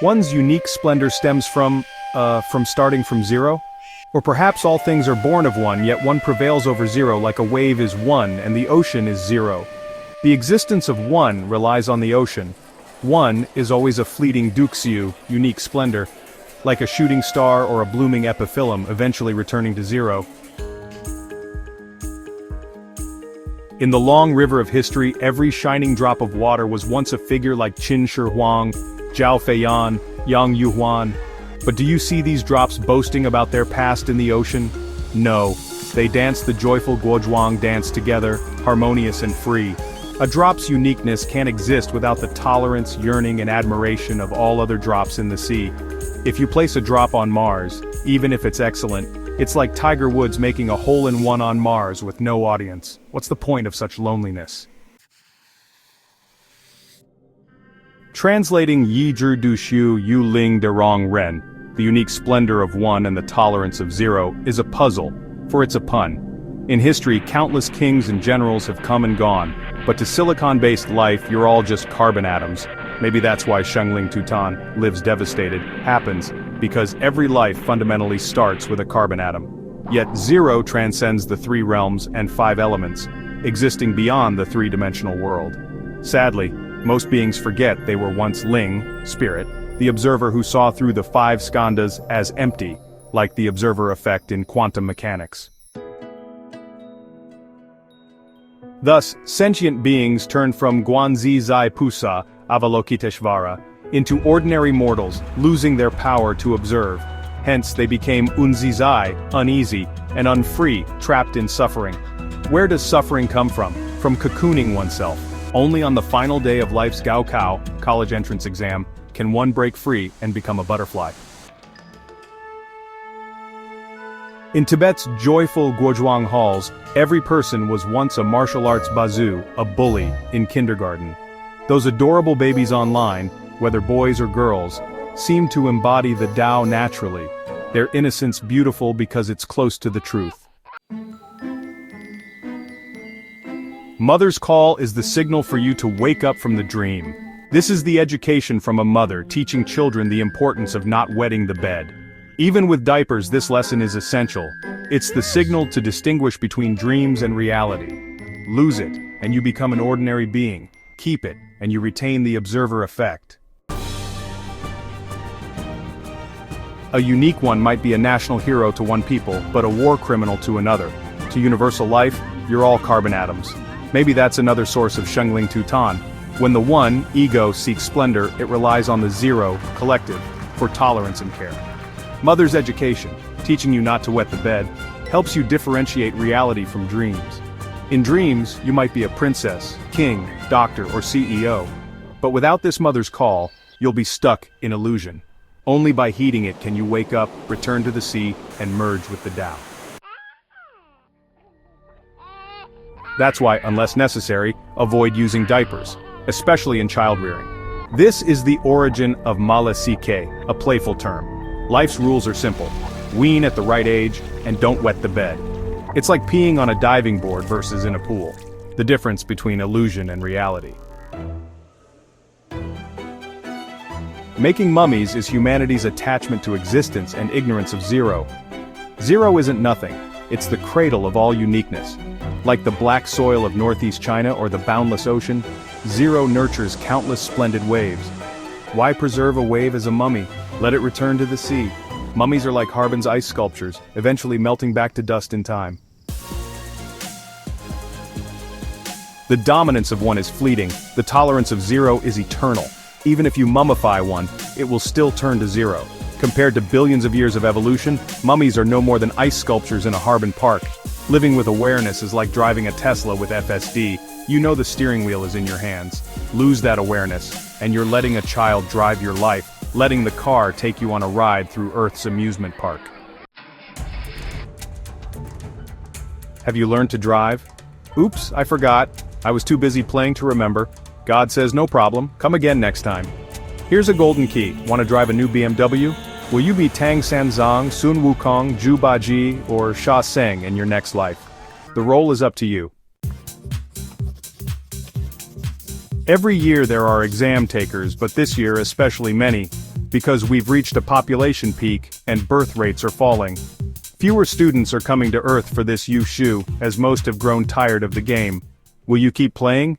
One's unique splendor stems from starting from zero? Or perhaps all things are born of one, yet one prevails over zero like a wave is one and the ocean is zero. The existence of one relies on the ocean. One is always a fleeting duxiu, unique splendor, like a shooting star or a blooming epiphyllum eventually returning to zero. In the long river of history, every shining drop of water was once a figure like Qin Shi Huang, Zhao Feiyan, Yang Yuhuan. But do you see these drops boasting about their past in the ocean? No. They dance the joyful Guozhuang dance together, harmonious and free. A drop's uniqueness can't exist without the tolerance, yearning and admiration of all other drops in the sea. If you place a drop on Mars, even if it's excellent, it's like Tiger Woods making a hole-in-one on Mars with no audience. What's the point of such loneliness? Translating Yi Zhi Du Shu Yu Ling De Rong Ren, the unique splendor of one and the tolerance of zero, is a puzzle, for it's a pun. In history, countless kings and generals have come and gone, but to silicon-based life, you're all just carbon atoms. Maybe that's why Shengling Tutan lives devastated, happens, because every life fundamentally starts with a carbon atom. Yet zero transcends the three realms and five elements, existing beyond the three-dimensional world. Sadly, most beings forget they were once Ling, spirit, the observer who saw through the five skandhas as empty, like the observer effect in quantum mechanics. Thus, sentient beings turn from Guanzi Zai Pusa, Avalokiteshvara, into ordinary mortals, losing their power to observe. Hence they became Unzizai, uneasy, and unfree, trapped in suffering. Where does suffering come from? From cocooning oneself. Only on the final day of life's Gaokao, college entrance exam, can one break free and become a butterfly. In Tibet's joyful Guozhuang halls, every person was once a martial arts bazoo, a bully, in kindergarten. Those adorable babies online, whether boys or girls, seem to embody the Tao naturally, their innocence beautiful because it's close to the truth. Mother's call is the signal for you to wake up from the dream. This is the education from a mother teaching children the importance of not wetting the bed. Even with diapers, this lesson is essential. It's the signal to distinguish between dreams and reality. Lose it, and you become an ordinary being. Keep it, and you retain the observer effect. A unique one might be a national hero to one people, but a war criminal to another. To universal life, you're all carbon atoms. Maybe that's another source of Shengling Tutan. When the one, ego, seeks splendor, it relies on the zero, collective, for tolerance and care. Mother's education, teaching you not to wet the bed, helps you differentiate reality from dreams. In dreams, you might be a princess, king, doctor, or CEO. But without this mother's call, you'll be stuck in illusion. Only by heeding it can you wake up, return to the sea, and merge with the Tao. That's why, unless necessary, avoid using diapers, especially in child-rearing. This is the origin of malasike, a playful term. Life's rules are simple. Wean at the right age, and don't wet the bed. It's like peeing on a diving board versus in a pool. The difference between illusion and reality. Making mummies is humanity's attachment to existence and ignorance of zero. Zero isn't nothing. It's the cradle of all uniqueness. Like the black soil of northeast China or the boundless ocean, zero nurtures countless splendid waves. Why preserve a wave as a mummy? Let it return to the sea. Mummies are like Harbin's ice sculptures, eventually melting back to dust in time. The dominance of one is fleeting, the tolerance of zero is eternal. Even if you mummify one, it will still turn to zero. Compared to billions of years of evolution, mummies are no more than ice sculptures in a Harbin park. Living with awareness is like driving a Tesla with FSD. You know the steering wheel is in your hands. Lose that awareness, and you're letting a child drive your life, letting the car take you on a ride through Earth's amusement park. Have you learned to drive? Oops, I forgot. I was too busy playing to remember. God says no problem, come again next time. Here's a golden key. Want to drive a new BMW? Will you be Tang Sanzang, Sun Wukong, Zhu Baji, or Sha Seng in your next life? The role is up to you. Every year there are exam takers, but this year especially many. Because we've reached a population peak, and birth rates are falling. Fewer students are coming to Earth for this Yushu, as most have grown tired of the game. Will you keep playing?